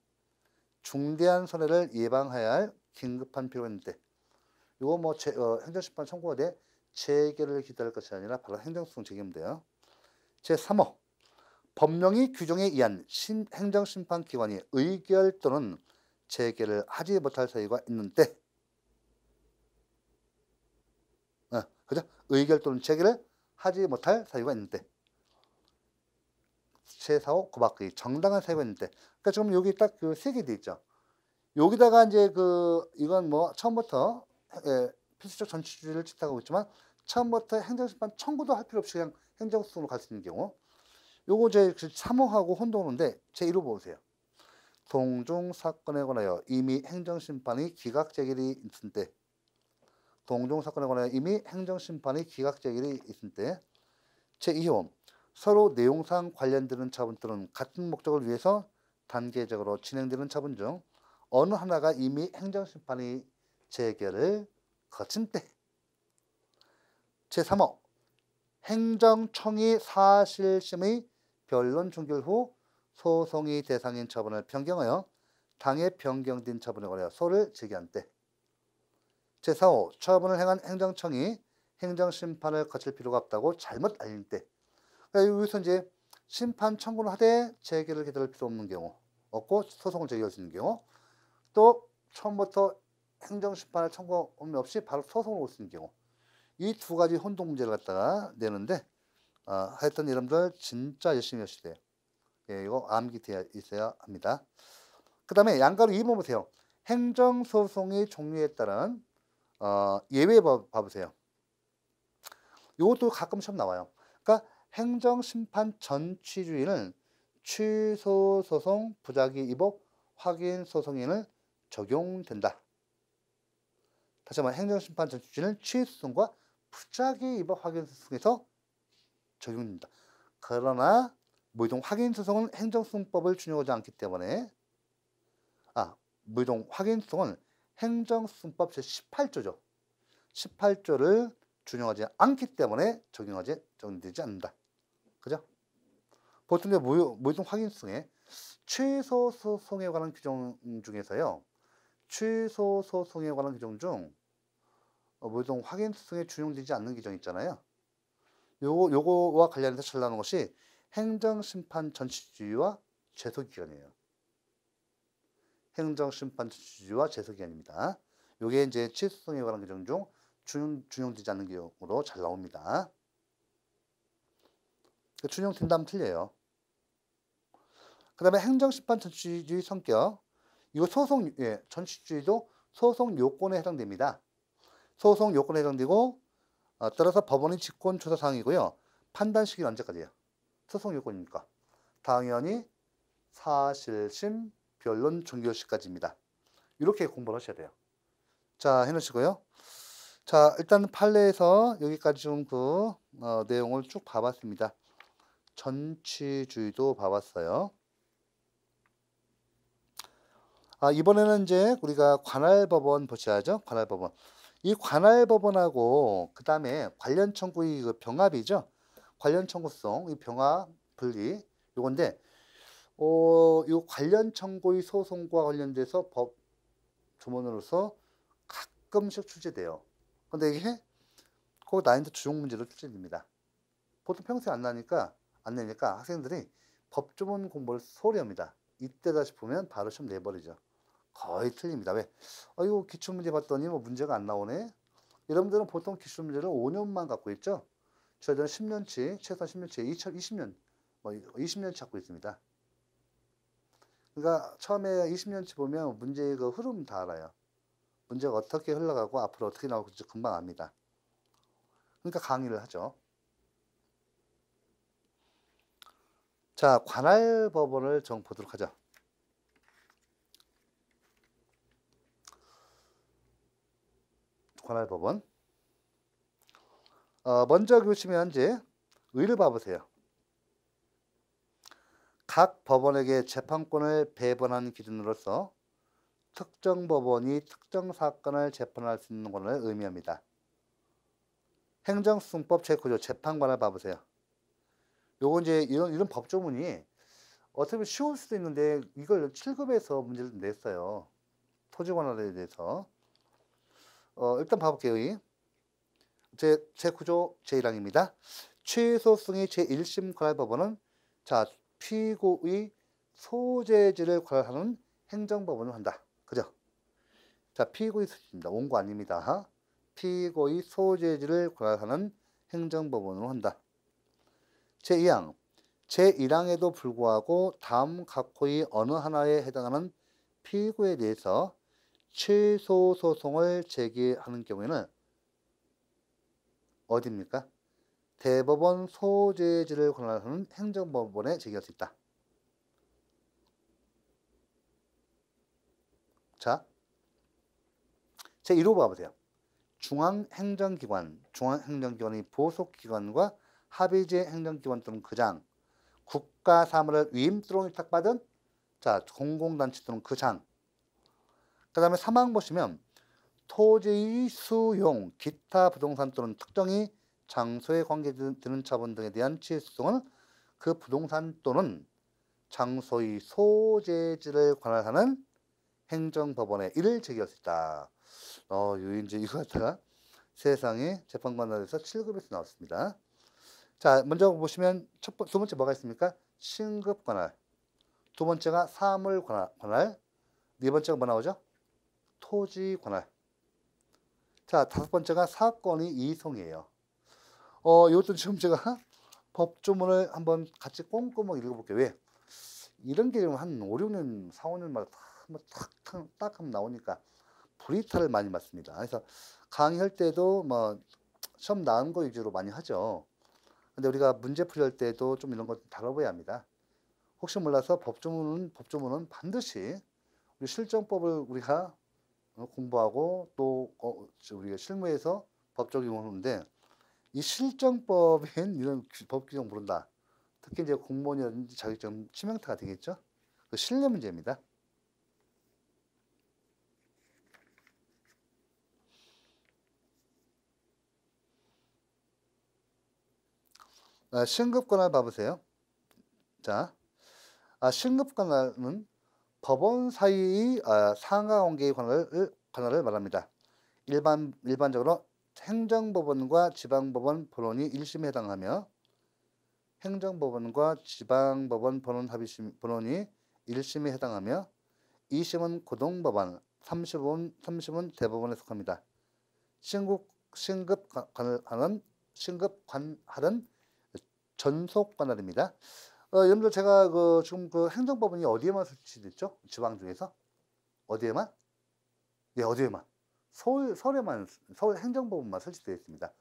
Speaker 1: 중대한 손해를 예방해야 할 긴급한 필요가 있는데 이거 뭐 행정심판 청구가 돼 재개를 기다릴 것이 아니라 바로 행정소송 제기하면 돼요. 제3호 법령이 규정에 의한 행정심판기관이 의결 또는 재개를 하지 못할 사유가 있는데 그죠? 의결 또는 재개를 하지 못할 사유가 있는데 제4호 고박의 정당한 사유가 있는데 그러니까 지금 여기 딱 그 세 개 돼 있죠. 여기다가 이제 이건 뭐 처음부터 필수적 전치주의를 채택하고 있지만 처음부터 행정심판 청구도 할 필요 없이 그냥 행정소송으로 갈 수 있는 경우 요거 이제 3호하고 혼동하는데 제1호 보세요. 동중 사건에 관하여 이미 행정심판이 기각 제결이 있을 때 동중 사건에 관하여 이미 행정심판이 기각 제결이 있을 때 제2호 서로 내용상 관련되는 처분 또는 같은 목적을 위해서 단계적으로 진행되는 처분 중 어느 하나가 이미 행정심판이 재결을 거친 때 제3호 행정청이 사실심의 변론 종결 후 소송이 대상인 처분을 변경하여 당해 변경된 처분에 관하여 소를 제기한 때 제4호 처분을 행한 행정청이 행정심판을 거칠 필요가 없다고 잘못 알린 때 그러니까 여기서 이제 심판 청구를 하되 재개를 기다릴 필요 없는 경우 없고 소송을 제기할 수 있는 경우 또 처음부터 행정심판의 청구권 없이 바로 소송을 올 수 있는 경우. 이 두 가지 혼동 문제를 갖다가 내는데 하여튼 여러분들 진짜 열심히 하셔야 돼요. 예, 이거 암기 되어 있어야 합니다. 그 다음에 양가로 2번 보세요. 행정소송의 종류에 따른 예외 봐보세요. 이것도 가끔 시험 나와요. 그러니까 행정심판 전취주의는 취소소송, 부작위 이복, 확인소송에는 적용된다. 다시 한번 행정심판 전취주의는 취소소송과 부작위 이복, 확인소송에서 적용된다. 그러나 무이동 확인소송은 행정소송법을 준용하지 않기 때문에 무이동 확인소송은 행정소송법 제18조죠. 18조를 준용하지 않기 때문에 적용되지 않는다. 그죠? 보통 무이동 확인소송에 취소소송에 관한 규정 중에서요. 취소소송에 관한 규정 중 무이동 확인소송에 준용되지 않는 규정이 있잖아요. 요거와 관련해서 잘 나오는 것이 행정심판 전치주의와 제소기간이에요. 행정심판 전치주의와 제소기간입니다. 요게 이제 취소소송에 관한 규정 중 준용되지 않는 경우로 잘 나옵니다. 준용된다면 틀려요. 그 다음에 행정심판 전치주의 성격. 이거 전치주의도 소송 요건에 해당됩니다. 소송 요건에 해당되고 따라서 법원의 직권 조사 사항이고요. 판단 시기는 언제까지예요? 소송 요건이니까 당연히 사실심, 변론 종결시까지입니다. 이렇게 공부를 하셔야 돼요. 자, 해놓으시고요. 자, 일단 판례에서 여기까지 좀 내용을 쭉 봐봤습니다. 전치주의도 봐봤어요. 이번에는 이제 우리가 관할법원 보셔야죠. 관할법원. 이 관할법원하고 그 다음에 관련 청구의 병합이죠. 관련 청구성, 이 병합 분리 요건데, 이 관련 청구의 소송과 관련돼서 법 조문으로서 가끔씩 출제돼요. 근데 이게 꼭 난이도 주용 문제로 출제됩니다. 보통 평소에 안 내니까 학생들이 법 조문 공부를 소홀히 합니다. 이때다 싶으면 바로 시험 내버리죠. 거의 틀립니다. 왜? 이거 기출문제 봤더니 뭐 문제가 안 나오네. 여러분들은 보통 기출문제를 5년만 갖고 있죠. 저희들은 10년치, 최소한 10년치, 2020년, 20년치 갖고 있습니다. 그러니까 처음에 20년치 보면 문제의 흐름 다 알아요. 문제가 어떻게 흘러가고 앞으로 어떻게 나올지 금방 압니다. 그러니까 강의를 하죠. 자, 관할법원을 좀 보도록 하죠. 관할법원. 먼저 보시면 이제 의를 봐보세요. 각 법원에게 재판권을 배분하는 기준으로서 특정 법원이 특정 사건을 재판할 수 있는 권한을 의미합니다. 행정소송법 제9조 재판관을 봐보세요. 요거 이제 이런 법조문이 어떻게 보면 쉬울 수도 있는데 이걸 7급에서 문제를 냈어요. 토지관할에 대해서. 일단 봐볼게요. 제9조 제1항입니다. 취소승의 제1심 관할법원은 피고의 소재지를 관할하는 행정법원을 한다. 그죠? 자, 피고의 소재지입니다. 원고 아닙니다. 피고의 소재지를 관할하는 행정법원으로 한다. 제2항. 제1항에도 불구하고 다음 각호의 어느 하나에 해당하는 피고에 대해서 취소 소송을 제기하는 경우에는 어디입니까? 대법원 소재지를 관할하는 행정법원에 제기할 수 있다. 자, 제1호 봐보세요. 중앙행정기관의 부속기관과 합의제 행정기관 또는 그장, 국가사무를 위임 또는 위탁받은 공공단체 또는 그장. 그 다음에 3항 보시면 토지의 수용, 기타 부동산 또는 특정의 장소에 관계되는 자본 등에 대한 취소소송은 그 부동산 또는 장소의 소재지를 관할하는 행정법원에 이를 제기할 수 있다. 이제 이거 갖다가 세상에 재판관에서 7급에서 나왔습니다. 자, 먼저 보시면 두 번째 뭐가 있습니까? 신급 관할. 두 번째가 사물 관할. 네 번째가 뭐 나오죠? 토지 관할. 자, 다섯 번째가 사건이 이송이에요. 이것도 지금 제가 법조문을 한번 같이 꼼꼼하게 읽어볼게요. 왜? 이런 게 한 5, 6년, 4, 5년마다 딱 하면 나오니까 불이탈을 많이 맞습니다. 그래서 강의할 때도 뭐 시험 나온 거 위주로 많이 하죠. 근데 우리가 문제 풀이할 때도 좀 이런 거 다뤄봐야 합니다. 혹시 몰라서 법조문은 반드시 우리 실정법을 우리가 공부하고 또 우리가 실무에서 법 적용하는데 이 실정법인 이런 법 규정 모른다. 특히 이제 공무원이라든지 자격증 치명타가 되겠죠. 그 신뢰 문제입니다. 신급 관할 봐보세요. 자, 신급 관할은 법원 사이의 상하관계의 관할을 말합니다. 일반적으로 행정법원과 지방법원 본원이 1심에 해당하며 행정법원과 지방법원 본원이 1심에 해당하며 2심은 고등법원, 3심은 대법원에 속합니다. 신급 관할은 전속 관할입니다. 여러분들 제가 지금 행정법원이 어디에만 설치됐죠? 지방 중에서 어디에만? 네, 어디에만? 서울에만 서울 행정법원만 설치되어 있습니다.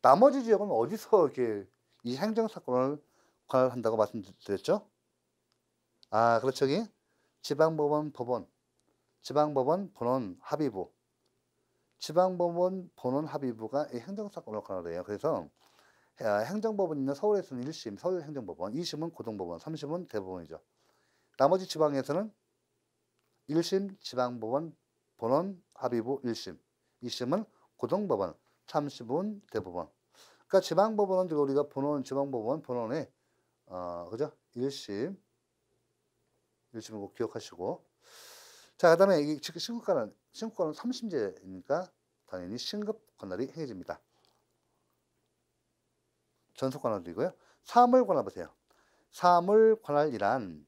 Speaker 1: 나머지 지역은 어디서 이렇게 이 행정사건을 관할한다고 말씀드렸죠? 그렇죠. 지방법원 본원 합의부, 지방법원 본원 합의부가 이 행정사건을 관할해요. 그래서 행정법원 있는 서울에서는 1심 서울행정법원, 2심은 고등법원, 3심은 대법원이죠. 나머지 지방에서는 1심 지방법원 본원 합의부 1심, 2심은 고등법원, 3심은 대법원. 그러니까 지방법원은 우리가 지방법원 본원에 그죠? 1심 꼭 기억하시고. 자, 그다음에 이 신급관은 3심제니까 당연히 신급 관할이 행해집니다. 전속 관할이고요. 사물 관할 보세요. 사물 관할이란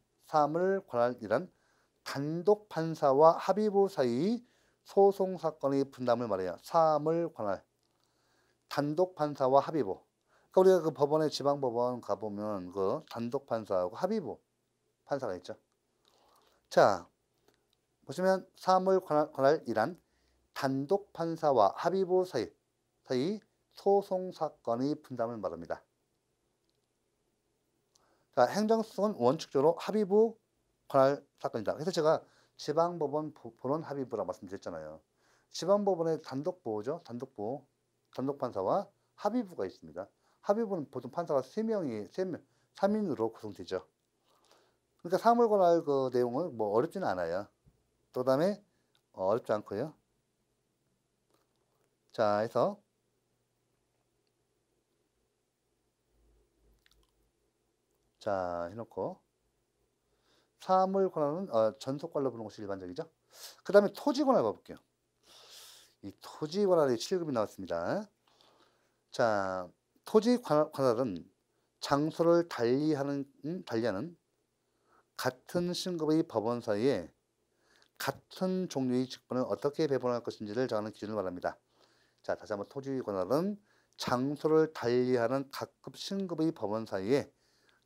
Speaker 1: 단독 판사와 합의부 사이 소송 사건의 분담을 말해요. 사물 관할. 단독 판사와 합의부. 그러니까 우리가 그 법원에 지방법원 가보면 그 단독 판사하고 합의부 판사가 있죠. 자, 보시면 사물 관할이란 단독 판사와 합의부 사이 소송 사건의 분담을 말합니다. 자, 행정소송은 원칙적으로 합의부 관할 사건이다. 그래서 제가 지방법원 본원 합의부라고 말씀드렸잖아요. 지방법원의 단독보죠. 단독 판사와 합의부가 있습니다. 합의부는 보통 판사가 3인으로 구성되죠. 그러니까 사물 관할 그 내용은 뭐 어렵지는 않아요. 또 다음에 어렵지 않고요. 자, 해서 해놓고 사물 관할은 전속 관로 부르는 것이 일반적이죠. 그 다음에 토지 관할 봐볼게요. 이 토지 관할이 7급이 나왔습니다. 자, 토지 관할은 장소를 달리하는 같은 신급의 법원 사이에 같은 종류의 직분을 어떻게 배분할 것인지를 정하는 기준을 말합니다. 자, 다시 한번 토지 관할은 장소를 달리하는 각급 신급의 법원 사이에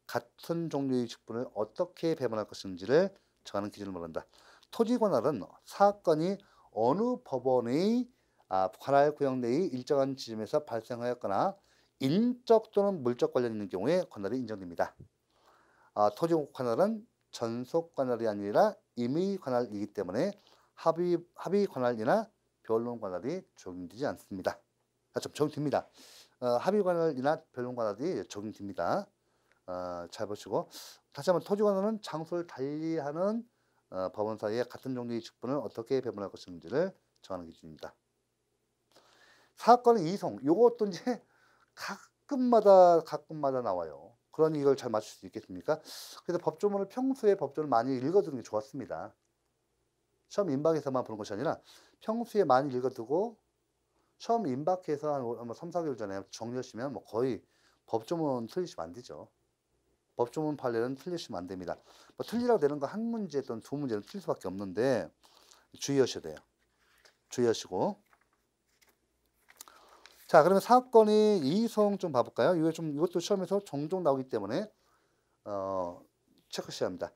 Speaker 1: 같은 종류의 직분을 어떻게 배분할 것인지를 정하는 기준을 말한다. 토지 관할은 사건이 어느 법원의 관할 구역 내의 일정한 지점에서 발생하였거나 인적 또는 물적 관련이 있는 경우에 관할이 인정됩니다. 토지 관할은 전속 관할이 아니라 임의 관할이기 때문에 합의 관할이나 변론 관할이 적용되지 않습니다. 적용됩니다. 합의 관할이나 변론 관할이 적용됩니다. 잘 보시고 다시 한번 토지 관할은 장소를 달리하는 법원 사이에 같은 종류의 직분을 어떻게 배분할 것인지를 정하는 기준입니다. 사건의 이송, 요것도 이제 가끔마다 나와요. 그러니 이걸 잘 맞출 수 있겠습니까? 그래서 법조문을 평소에 법조문을 많이 읽어두는 게 좋았습니다. 시험 임박에서만 보는 것이 아니라 평소에 많이 읽어두고 시험 임박해서 한 3, 4개월 전에 정리하시면 뭐 거의 법조문 틀리시면 안 되죠. 법조문 판례는 틀리시면 안 됩니다. 뭐 틀리라고 되는 거 한 문제 또는 두 문제는 틀릴 수밖에 없는데 주의하셔야 돼요. 주의하시고 자, 그러면 사건의 이송 좀 봐볼까요? 이것도 시험에서 종종 나오기 때문에 체크해야 합니다.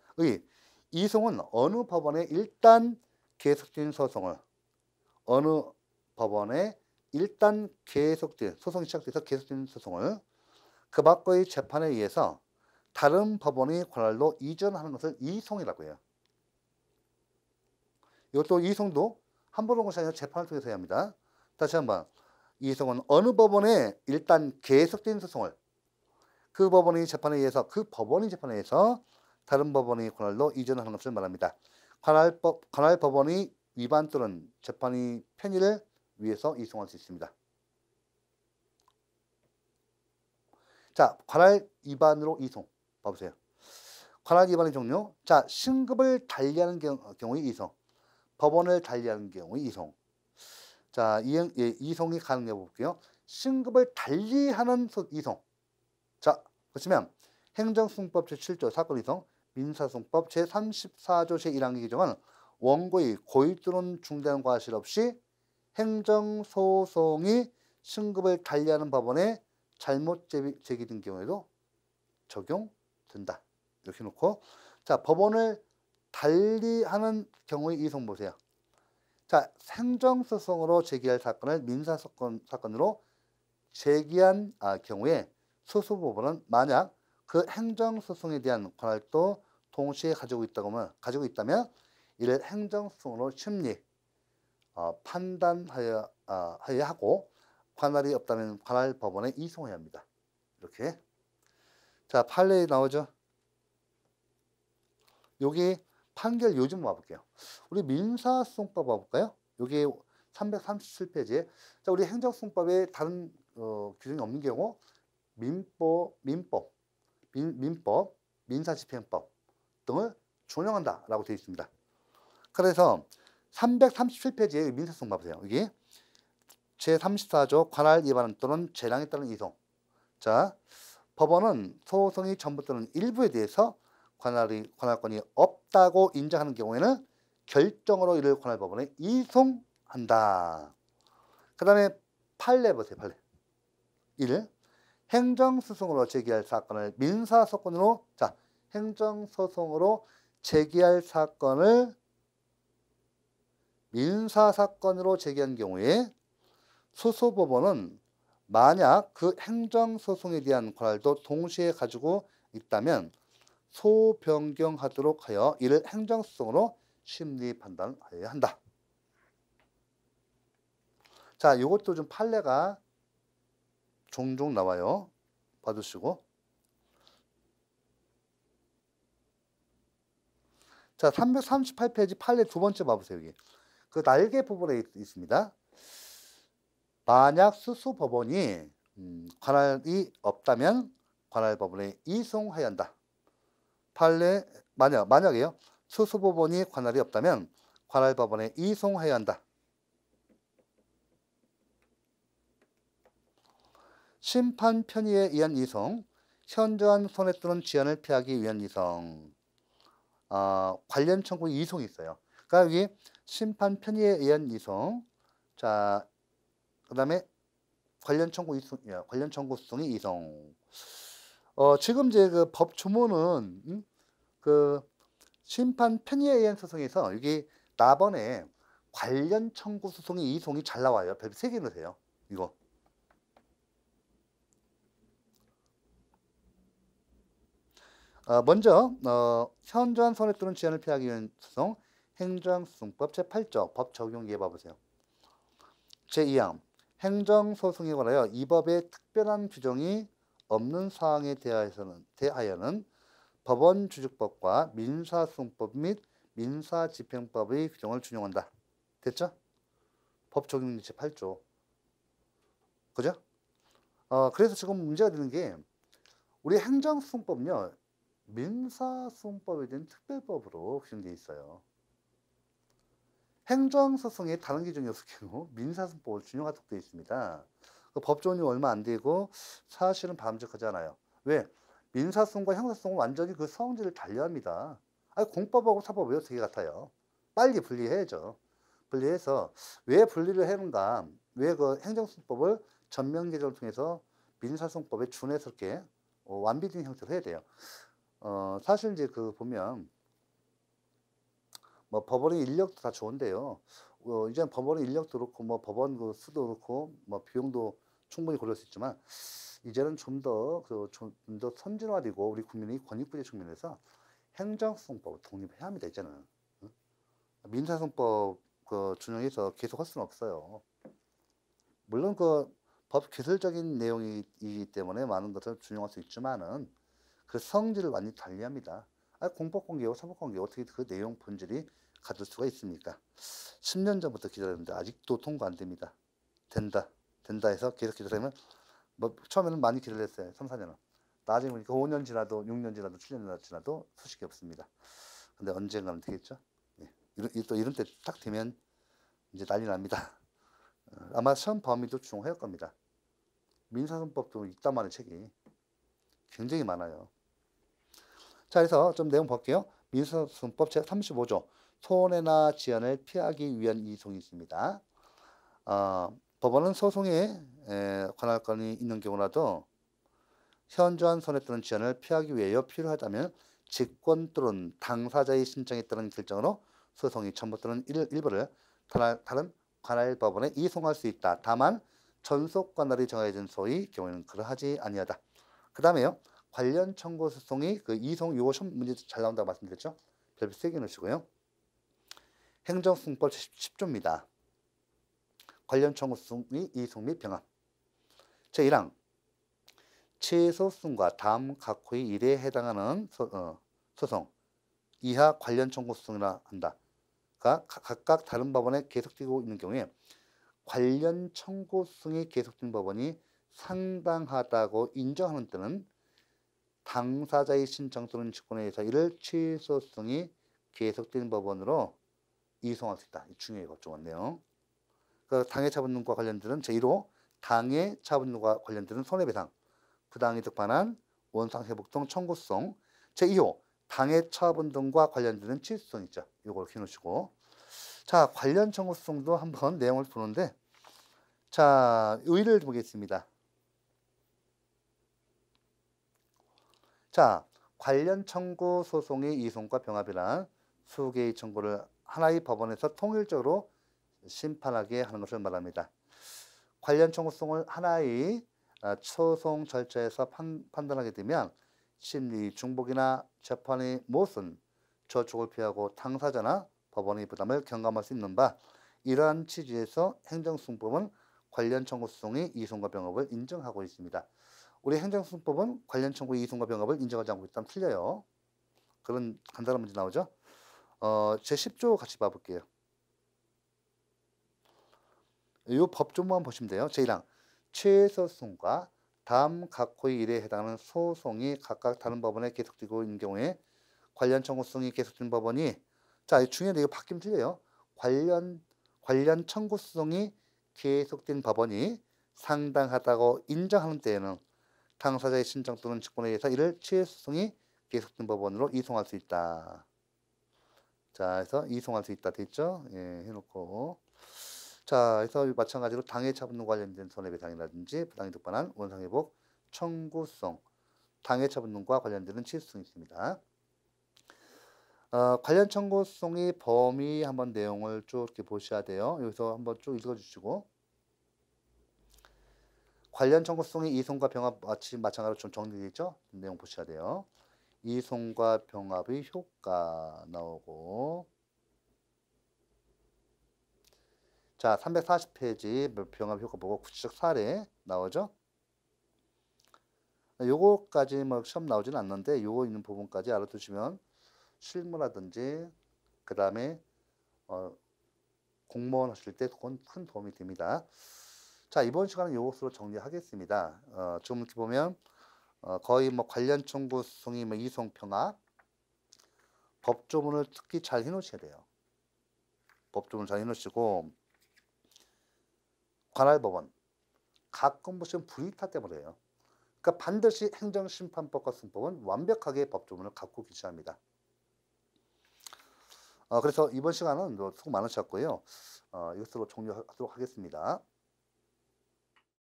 Speaker 1: 이송은 어느 법원에 일단 계속된 소송을 어느 법원에 일단 계속된 소송이 시작돼서 계속된 소송을 그 밖의 재판에 의해서 다른 법원의 권한로 이전하는 것을 이송이라고 해요. 이것도 이송도 함부로 한 것이 아니라 재판을 통해서 해야 합니다. 다시 한번 이송은 어느 법원에 일단 계속된 소송을 그 법원의 재판에 의해서 다른 법원의 권한로 이전하는 것을 말합니다. 관할 법원의 위반 또는 재판의 편의를 위해서 이송할 수 있습니다. 자, 관할 위반으로 이송 봐보세요. 관할 위반의 종류. 자, 신급을 달리하는 경우의 이송, 법원을 달리하는 경우의 이송. 자, 이송이 가능해 볼게요. 신급을 달리하는 이송. 자, 보시면 행정소송법 제7조 사건 이송, 민사소송법 제34조 제1항의 규정은 원고의 고의 또는 중대한 과실 없이 행정소송이 신급을 달리하는 법원에 잘못 제기된 경우에도 적용된다. 이렇게 놓고, 자, 법원을 달리하는 경우의 이송 보세요. 자, 행정소송으로 제기할 사건을 민사사건으로 제기한 경우에 소수법원은 만약 그 행정소송에 대한 권한도 동시에 가지고 있다면 이를 행정소송으로 심리 판단하여야 하고, 관할이 없다면 관할 법원에 이송해야 합니다. 이렇게. 자, 판례에 나오죠. 여기 판결 요즘 와볼게요. 우리 민사소송법 와볼까요? 여기 337페이지에 자, 우리 행정소송법에 다른 규정이 없는 경우 민법, 민사집행법 등을 준용한다라고 되어 있습니다. 그래서 337페이지에 민사소송 봐보세요. 여기 제34조 관할 위반 또는 재량에 따른 이송. 자, 법원은 소송의 전부 또는 일부에 대해서 관할권이 없다고 인정하는 경우에는 결정으로 이를 관할법원에 이송한다. 그 다음에 판례 보세요. 판례 1. 행정소송으로 제기할 사건을 민사소송으로 행정소송으로 제기할 사건을 민사사건으로 제기한 경우에 소수법원은 만약 그 행정소송에 대한 권한도 동시에 가지고 있다면 소변경하도록 하여 이를 행정소송으로 심리 판단하여야 한다. 자, 이것도 좀 판례가 종종 나와요. 봐두시고. 자, 338페이지 판례 두 번째 봐보세요. 여기. 그 날개 부분에 있습니다. 만약 수수법원이 관할이 없다면 관할법원에 이송해야 한다. 판례 만약에요. 수수법원이 관할이 없다면 관할법원에 이송해야 한다. 심판 편의에 의한 이송, 현저한 손해 또는 지연을 피하기 위한 이송. 관련 청구 이송이 있어요. 그러니까 여기 심판 편의에 의한 이송. 자, 그다음에 관련 청구 소송의 이송. 지금 이제 그 법 조문은 그 심판 편의에 의한 소송에서 여기 나번에 관련 청구 소송의 이송이 잘 나와요. 별표 3개 넣으세요. 이거. 먼저 현저한 손해 또는 지연을 피하기 위한 소송, 행정소송법 제8조 법 적용 예봐 보세요. 제2항 행정소송에 관하여 이 법의 특별한 규정이 없는 사항에 대하여는 법원주직법과 민사소송법 및 민사집행법의 규정을 준용한다. 됐죠? 법 적용 제8조. 그죠? 그래서 지금 문제가 되는 게 우리 행정소송법은요. 민사소송법에 대한 특별법으로 규정되어 있어요. 행정소송에 다른 규정이 없을 경우 민사소송법을 준용하도록 되어 있습니다. 그 법조문이 얼마 안 되고 사실은 바람직하지 않아요. 왜? 민사소송과 형사소송은 완전히 그 성질을 달리합니다. 공법하고 사법 왜 어떻게 같아요? 빨리 분리해야죠. 분리해서 왜 분리를 하는가? 왜 그 행정소송법을 전면 개정을 통해서 민사소송법에 준해서 이렇게 완비된 형태로 해야 돼요. 사실 이제 그 보면 뭐 법원의 인력도 다 좋은데요. 이제는 법원의 인력도 그렇고 뭐 법원 그 수도 그렇고 뭐 비용도 충분히 고려할 수 있지만 이제는 좀 더 좀 더 선진화되고 우리 국민의 권익부의 측면에서 행정소송법을 독립해야 합니다 이제는. 응? 민사소송법 그 준용해서 계속 할 수는 없어요. 물론 그 법 기술적인 내용이기 때문에 많은 것을 준용할 수 있지만은 그 성질을 완전히 달리합니다. 공법공개하고 사법공개 어떻게 그 내용 본질이 같을 수가 있습니까? 10년 전부터 기다렸는데 아직도 통과 안 됩니다. 된다. 된다 해서 계속 기다리면 뭐 처음에는 많이 기다렸어요. 3, 4년은. 나중에 보니까 5년 지나도 6년 지나도 7년 지나도 소식이 없습니다. 근데 언젠가는 되겠죠. 예. 또 이런 때 딱 되면 이제 난리 납니다. 아마 시험 범위도 준용할 겁니다. 민사소송법도 이따만의 책이 굉장히 많아요. 자, 그래서 좀 내용 볼게요. 민사소송법 제35조 손해나 지연을 피하기 위한 이송이 있습니다. 법원은 소송에 관할 건이 있는 경우라도 현저한 손해 또는 지연을 피하기 위하여 필요하다면 직권 또는 당사자의 신청에 따른 결정으로 소송이 전부 또는 일부를 다른 관할 법원에 이송할 수 있다. 다만 전속 관할이 정해진 소의 경우에는 그러하지 아니하다. 그 다음에요. 관련 청구 소송이 그 이송 요거 시험 문제 잘 나온다고 말씀드렸죠. 별표 3개 넣으시고요. 행정소송법 10조입니다. 관련 청구 소송의 이송 및 병합. 제1항 최소수과 다음 각호의 일에 해당하는 소송 이하 관련 청구 소송이라 한다가 각각 다른 법원에 계속되고 있는 경우에 관련 청구 소송이 계속된 법원이 상당하다고 인정하는 때는 당사자의 신청 또는 직권에 의해서 이를 취소소송이 계속된 법원으로 이송할 수 있다. 중요해요. 좀 왔네요. 그 당해차분과 관련들은 제1호 당해차분과 관련들은 손해배상 부당이득 반환, 원상회복 등 청구소송. 제2호 당해처분 등과 관련되는 취소소송 있죠. 요걸 기놓으시고. 자, 관련 청구소송도 한번 내용을 보는데, 자, 의의를 보겠습니다. 자, 관련 청구 소송의 이송과 병합이란 수개의 청구를 하나의 법원에서 통일적으로 심판하게 하는 것을 말합니다. 관련 청구소송을 하나의 소송 절차에서 판단하게 되면 심리 중복이나 재판의 못은 저촉을 피하고 당사자나 법원의 부담을 경감할 수 있는 바 이러한 취지에서 행정소송법은 관련 청구소송의 이송과 병합을 인정하고 있습니다. 우리 행정소송법은 관련 청구 이송과 병합을 인정하지 않고 있다면 틀려요. 그런 간단한 문제 나오죠. 제10조 같이 봐볼게요. 이 법조문만 보시면 돼요. 제1항 최소소송과 다음 각호의 일에 해당하는 소송이 각각 다른 법원에 계속되고 있는 경우에 관련 청구소송이 계속된 법원이 자, 중요한데 이거 바뀌면 틀려요. 관련 청구소송이 계속된 법원이 상당하다고 인정하는 때에는 당사자의 신청 또는 직권에 의해서 이를 취소소송이 계속된 법원으로 이송할 수 있다. 자, 그래서 이송할 수 있다 됐죠? 예, 해놓고 자, 그래서 마찬가지로 당해차분과 관련된 손해배상이라든지 부당이득 반환, 원상회복, 청구소송, 당해차분과 관련되는 취소소송이 있습니다. 관련 청구소송의 범위 한번 내용을 쭉 이렇게 보셔야 돼요. 여기서 한번 쭉 읽어주시고 관련 청구소송의 이송과 병합 마찬가지로 좀 정리되어 있죠? 내용 보셔야 돼요. 이송과 병합의 효과 나오고 자, 340페이지 병합 효과 보고 구체적 사례 나오죠? 요거까지 뭐 시험 나오진 않는데 요거 있는 부분까지 알아두시면 실무라든지 그 다음에 공무원 하실 때 그건 큰 도움이 됩니다. 자, 이번 시간은 요것으로 정리하겠습니다. 지금 이렇게 보면 거의 뭐 관련 청구 소송이 뭐 이송 병합 법조문을 특히 잘 해놓으셔야 돼요. 법조문 잘 해놓으시고 관할법원 가끔 보시면 불이타 때문에 해요. 그러니까 반드시 행정심판법과 승법은 완벽하게 법조문을 갖고 계셔야 합니다. 그래서 이번 시간은 수고 많으셨고요. 이것으로 종료하도록 하겠습니다.